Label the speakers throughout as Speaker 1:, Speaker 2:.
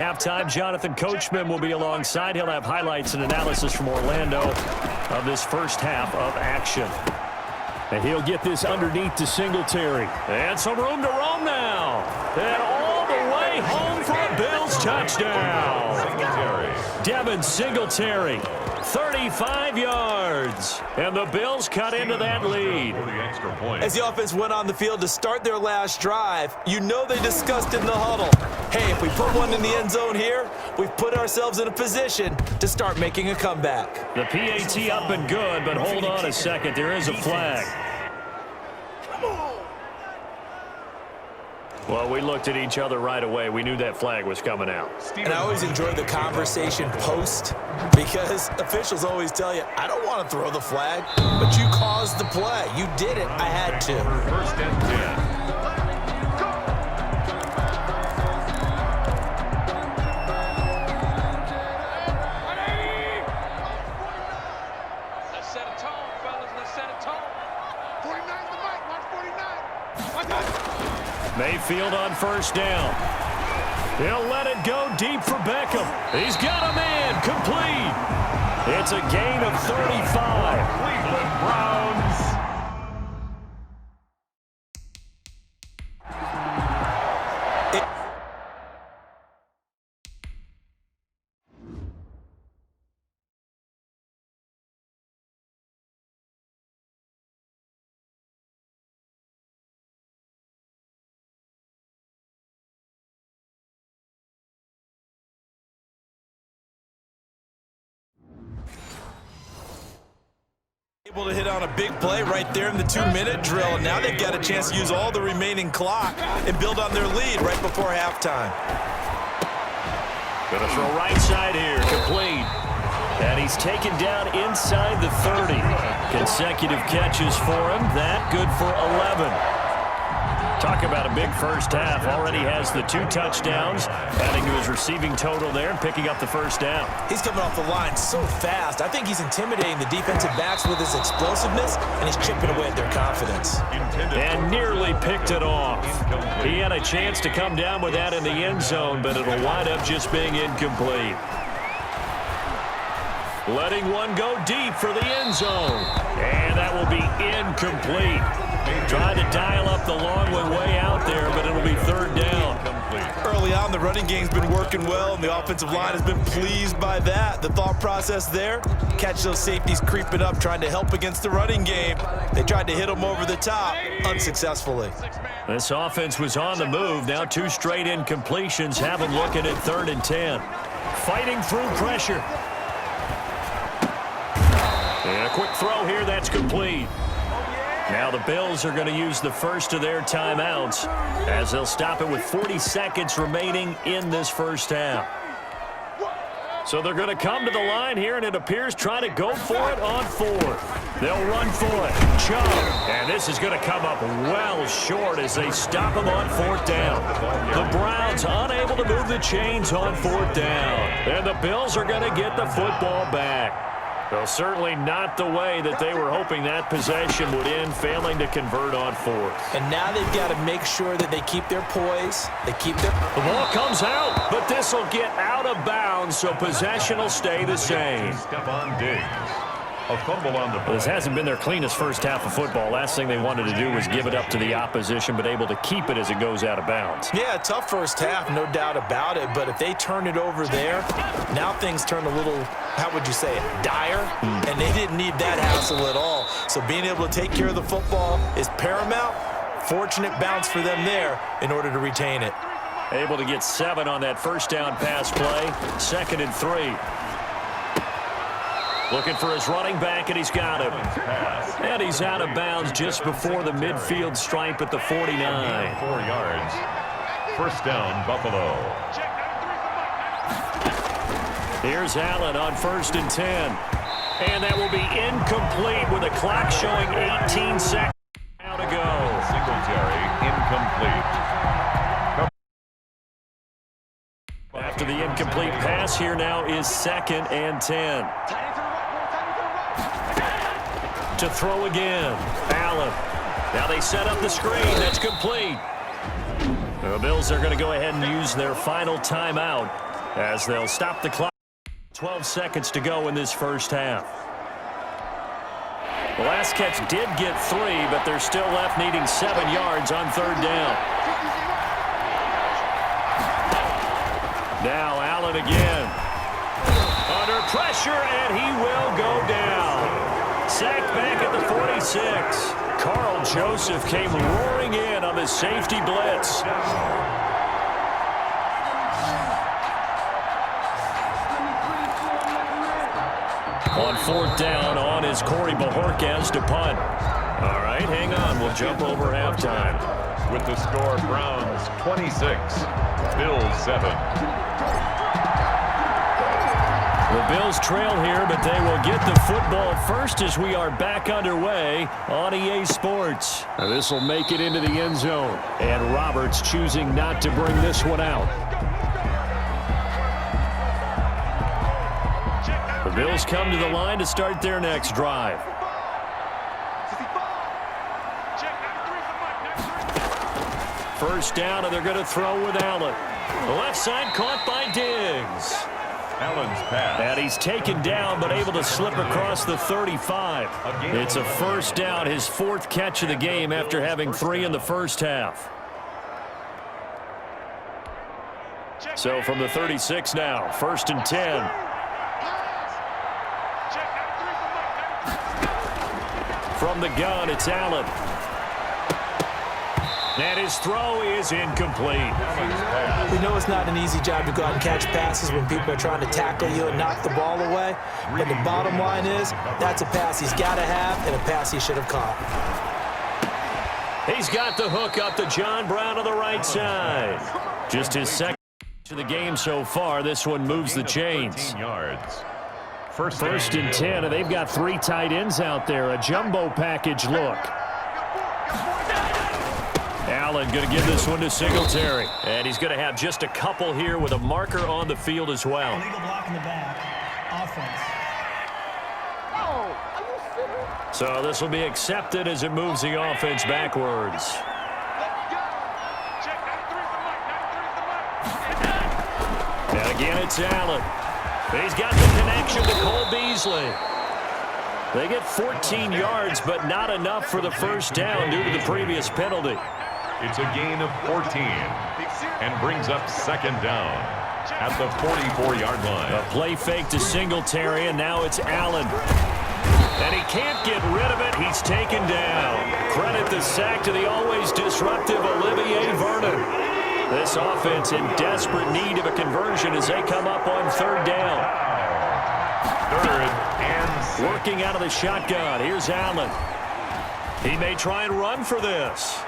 Speaker 1: Halftime, Jonathan Coachman will be alongside. He'll have highlights and analysis from Orlando of this first half of action. And he'll get this underneath to Singletary. And some room to roam now. And all the way home for a Bills touchdown. Devin Singletary, 35 yards. And the Bills cut into that lead.
Speaker 2: As the offense went on the field to start their last drive, you know they discussed in the huddle, hey, if we put one in the end zone here, we've put ourselves in a position to start making a comeback.
Speaker 1: The PAT up and good, but hold on a second. There is a flag. Well, we looked at each other right away. We knew that flag was coming out.
Speaker 2: And I always enjoy the conversation post because officials always tell you, I don't want to throw the flag, but you caused the play. You did it. I had to.
Speaker 3: First and 10.
Speaker 1: Mayfield on first down. He'll let it go deep for Beckham. He's got a man complete. It's a gain of 35.
Speaker 3: Cleveland Browns.
Speaker 2: Able to hit on a big play right there in the 2-minute drill, and now they've got a chance to use all the remaining clock and build on their lead right before halftime.
Speaker 1: Going to throw right side here, complete. And he's taken down inside the 30. Consecutive catches for him. That good for 11. Talk about a big first half. Already has the 2 touchdowns, adding to his receiving total there and picking up the first down.
Speaker 2: He's coming off the line so fast. I think he's intimidating the defensive backs with his explosiveness, and he's chipping away at their confidence.
Speaker 1: And nearly picked it off. He had a chance to come down with that in the end zone, but it'll wind up just being incomplete. Letting one go deep for the end zone. And that will be incomplete. Trying to dial up the long way out there, but it'll be third down.
Speaker 2: Early on, the running game's been working well, and the offensive line has been pleased by that. The thought process there, catch those safeties creeping up, trying to help against the running game. They tried to hit them over the top, unsuccessfully.
Speaker 1: This offense was on the move. Now 2 straight incompletions have them looking at 3rd and 10. Fighting through pressure. And a quick throw here, that's complete. Now the Bills are going to use the first of their timeouts as they'll stop it with 40 seconds remaining in this first half. So they're going to come to the line here, and it appears trying to go for it on 4th. They'll run for it. Chubb. And this is going to come up well short as they stop him on 4th down. The Browns unable to move the chains on 4th down. And the Bills are going to get the football back. Well, certainly not the way that they were hoping that possession would end, failing to convert on 4th.
Speaker 2: And now they've got to make sure that they keep their poise, they keep their...
Speaker 1: The ball comes out, but this will get out of bounds, so possession will stay the same.
Speaker 3: Stephon Diggs. A fumble on the play.
Speaker 1: This hasn't been their cleanest first half of football. Last thing they wanted to do was give it up to the opposition, but able to keep it as it goes out of bounds.
Speaker 2: Yeah, tough first half, no doubt about it. But if they turn it over there, now things turn a little, how would you say it, dire? And they didn't need that hassle at all. So being able to take care of the football is paramount. Fortunate bounce for them there in order to retain it.
Speaker 1: Able to get 7 on that first down pass play. 2nd and 3. Looking for his running back, and he's got him. And he's out of bounds just before the midfield stripe at the 49.
Speaker 3: 4 yards. First down, Buffalo.
Speaker 1: Here's Allen on 1st and 10. And that will be incomplete with the clock showing 18 seconds now to go.
Speaker 3: Singletary, incomplete.
Speaker 1: After the incomplete pass, here now is 2nd and 10. To throw again. Allen. Now they set up the screen. That's complete. The Bills are going to go ahead and use their final timeout as they'll stop the clock. 12 seconds to go in this first half. The last catch did get 3, but they're still left needing 7 yards on third down. Now Allen again. Under pressure, and he will go down. Sacked back at the 46. Carl Joseph came roaring in on the safety blitz. On fourth down, on is Corey Bojorquez to punt. All right, hang on. We'll jump over halftime.
Speaker 3: With the score, Browns 26, Bills 7.
Speaker 1: The Bills trail here, but they will get the football first as we are back underway on EA Sports. This will make it into the end zone, and Roberts choosing not to bring this one out. The Bills come to the line to start their next drive. First down, and they're going to throw with Allen. The left side caught by Diggs.
Speaker 3: Allen's pass.
Speaker 1: And he's taken down, but able to slip across the 35. It's a first down, his 4th catch of the game after having 3 in the first half. So from the 36 now, 1st and 10. From the gun, it's Allen. And his throw is incomplete.
Speaker 2: We know it's not an easy job to go out and catch passes when people are trying to tackle you and knock the ball away. But the bottom line is, that's a pass he's got to have and a pass he should have caught.
Speaker 1: He's got the hook up to John Brown on the right side. Just his second to the game so far. This one moves the chains.
Speaker 3: Yards.
Speaker 1: First and 10, and they've got 3 tight ends out there. A jumbo package look. Allen going to give this one to Singletary. And he's going to have just a couple here with a marker on the field as well.
Speaker 4: Illegal block in the back. Offense.
Speaker 1: So this will be accepted as it moves the offense backwards. And again, it's Allen. He's got the connection to Cole Beasley. They get 14 yards, but not enough for the first down due to the previous penalty.
Speaker 3: It's a gain of 14 and brings up 2nd down at the 44-yard line.
Speaker 1: A play fake to Singletary, and now it's Allen. And he can't get rid of it. He's taken down. Credit the sack to the always disruptive Olivier Vernon. This offense in desperate need of a conversion as they come up on 3rd down.
Speaker 3: 3rd and 6.
Speaker 1: Working out of the shotgun. Here's Allen. He may try and run for this.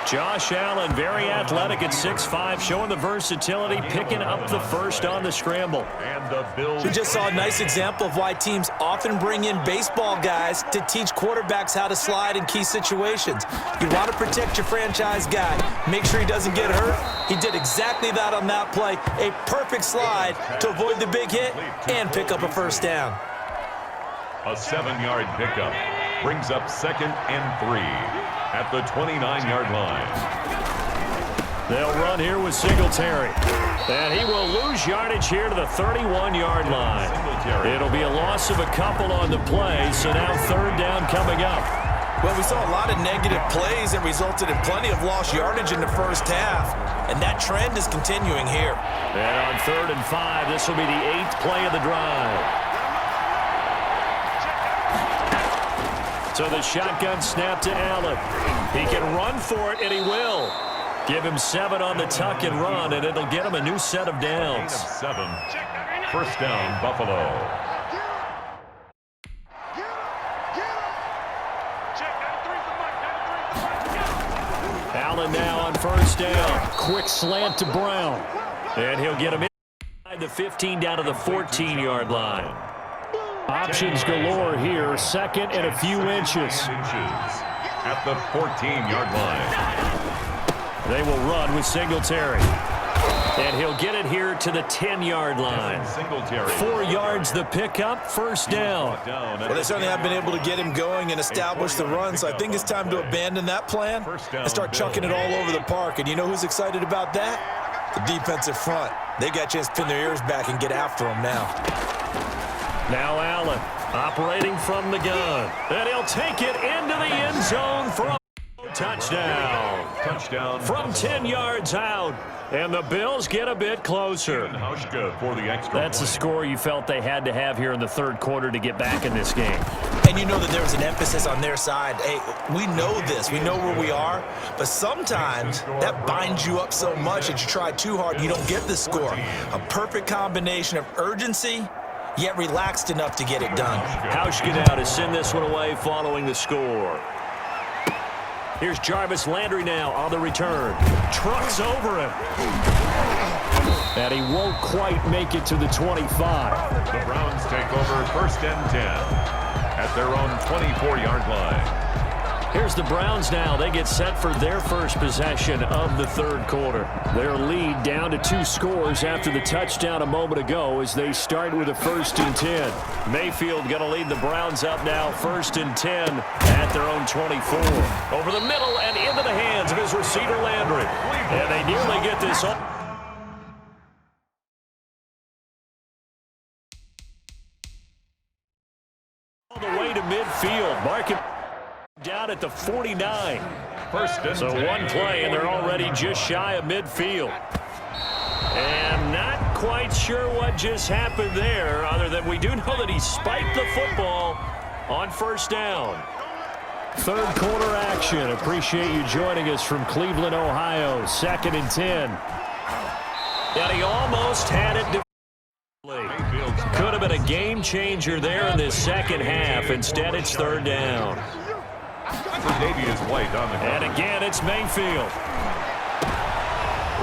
Speaker 1: Josh Allen, very athletic at 6'5", showing the versatility, picking up the first on the scramble.
Speaker 3: And the Bills.
Speaker 2: We just saw a nice example of why teams often bring in baseball guys to teach quarterbacks how to slide in key situations. You want to protect your franchise guy. Make sure he doesn't get hurt. He did exactly that on that play. A perfect slide to avoid the big hit and pick up a first down.
Speaker 3: A 7-yard pickup brings up 2nd and 3 at the 29-yard line.
Speaker 1: They'll run here with Singletary. And he will lose yardage here to the 31-yard line. It'll be a loss of a couple on the play, so now 3rd down coming up.
Speaker 2: Well, we saw a lot of negative plays that resulted in plenty of lost yardage in the first half, and that trend is continuing here.
Speaker 1: And on 3rd and 5, this will be the 8th play of the drive. So the shotgun snap to Allen. He can run for it, and he will. Give him 7 on the tuck and run, and it'll get him a new set of downs.
Speaker 3: 7. First down, Buffalo.
Speaker 1: Allen now on 1st down. Quick slant to Brown. And he'll get him inside the 15 down to the 14-yard line. Options galore here. 2nd and a few inches.
Speaker 3: At the 14-yard line.
Speaker 1: They will run with Singletary. And he'll get it here to the 10-yard line. 4 yards the pickup, first down.
Speaker 2: Well, they certainly have been able to get him going and establish the run, so I think it's time to abandon that plan and start chucking it all over the park. And you know who's excited about that? The defensive front, they got a chance to pin their ears back and get after them now.
Speaker 1: Now Allen operating from the gun. And he'll take it into the end zone for a touchdown.
Speaker 3: Touchdown.
Speaker 1: From 10 yards out. And the Bills get a bit closer.
Speaker 3: Hauschka for the extra
Speaker 1: That's the
Speaker 3: point.
Speaker 1: score you felt they had to have here in the third quarter to get back in this game.
Speaker 2: And you know that there was an emphasis on their side. Hey, we know this. We know where we are. But sometimes that binds you up so much that you try too hard and you don't get the score. A perfect combination of urgency, yet relaxed enough to get it done.
Speaker 1: Hauschka now to send this one away following the score. Here's Jarvis Landry now on the return. Trucks over him. And he won't quite make it to the 25.
Speaker 3: The Browns take over 1st and 10 at their own 24-yard line.
Speaker 1: Here's the Browns now. They get set for their first possession of the third quarter. Their lead down to 2 scores after the touchdown a moment ago as they start with a 1st and 10. Mayfield going to lead the Browns up now 1st and 10 at their own 24. Over the middle and into the hands of his receiver Landry. And they nearly get this all the way to midfield. Marking down at the 49.
Speaker 3: 1st and
Speaker 1: So
Speaker 3: 10.
Speaker 1: one play, and they're already just shy of midfield. And not quite sure what just happened there, other than we do know that he spiked the football on 1st down. Third quarter action. Appreciate you joining us from Cleveland, Ohio. 2nd and 10. And he almost had it. Could have been a game changer there in this second half. Instead, it's 3rd down.
Speaker 3: Davius White on the
Speaker 1: And again, it's Mayfield.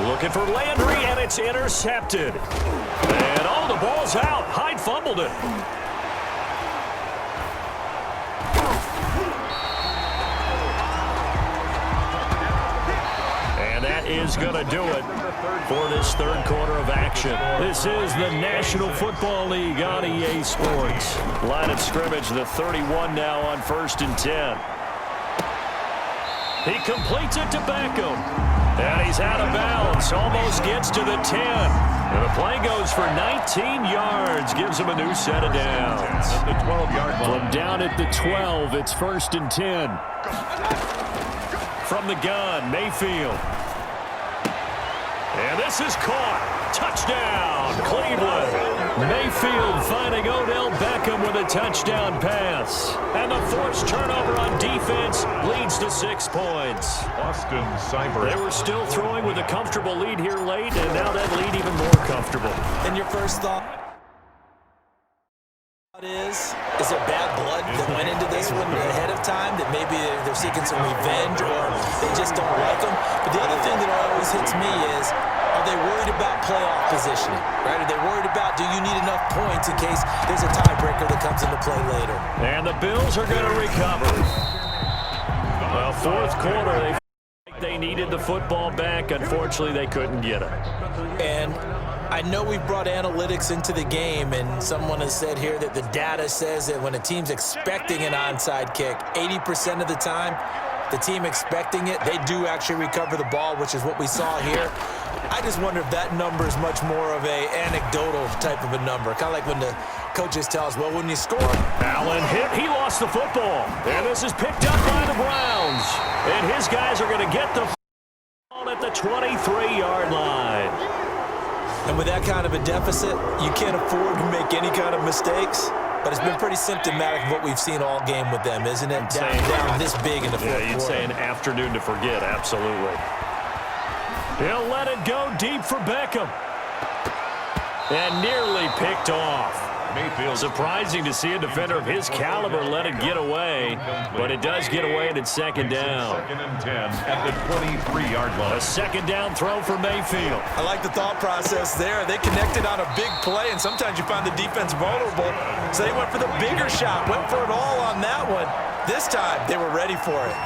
Speaker 1: Looking for Landry, and it's intercepted. And, oh, the ball's out. Hyde fumbled it. And that is going to do it for this third quarter of action. This is the National Football League on EA Sports. Line of scrimmage, the 31 now on 1st and 10. He completes it to Beckham. And he's out of bounds. Almost gets to the 10. And the play goes for 19 yards. Gives him a new set of downs.
Speaker 3: At the 12-yard line.
Speaker 1: From down at the 12, it's 1st and 10. From the gun, Mayfield. And this is caught. Touchdown, Cleveland. Mayfield finding Odell Beckham with a touchdown pass. And the forced turnover on defense leads to 6 points.
Speaker 3: Austin Seibert.
Speaker 1: They were still throwing with a comfortable lead here late, and now that lead even more comfortable.
Speaker 2: And your first thought is there bad blood that went into this one ahead of time, that maybe they're seeking some revenge or they just don't like them? But the other thing that always hits me is, are they worried about playoff positioning, right? Are they worried about, do you need enough points in case there's a tiebreaker that comes into play later?
Speaker 1: And the Bills are going to recover. Well, fourth quarter, they needed the football back. Unfortunately, they couldn't get it.
Speaker 2: And I know we've brought analytics into the game, and someone has said here that the data says that when a team's expecting an onside kick, 80% of the time, the team expecting it, they do actually recover the ball, which is what we saw here. I just wonder if that number is much more of a anecdotal type of a number, kind of like when the coaches tell us, well, when you score.
Speaker 1: Allen hit. He lost the football. And this is picked up by the Browns. And his guys are going to get the ball at the 23-yard line.
Speaker 2: And with that kind of a deficit, you can't afford to make any kind of mistakes. But it's been pretty symptomatic of what we've seen all game with them, isn't it? Down this big in the fourth quarter.
Speaker 1: Yeah, you'd say an afternoon to forget, absolutely. He'll let it go deep for Beckham. And nearly picked off.
Speaker 3: Mayfield.
Speaker 1: Surprising to see a defender of his caliber let it get away, but it does get away and it's 2nd down.
Speaker 3: 2nd and 10 at the 23-yard line.
Speaker 1: A 2nd down throw for Mayfield.
Speaker 2: I like the thought process there. They connected on a big play, and sometimes you find the defense vulnerable. So they went for the bigger shot, went for it all on that one. This time, they were ready for it.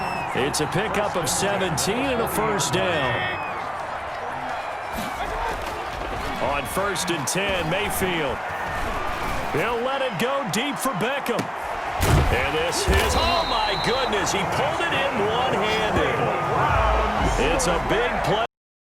Speaker 1: It's a pickup of 17 and a 1st down. On 1st and 10, Mayfield. He'll let it go deep for Beckham. And this is, oh my goodness, he pulled it in one-handed. It's a big play.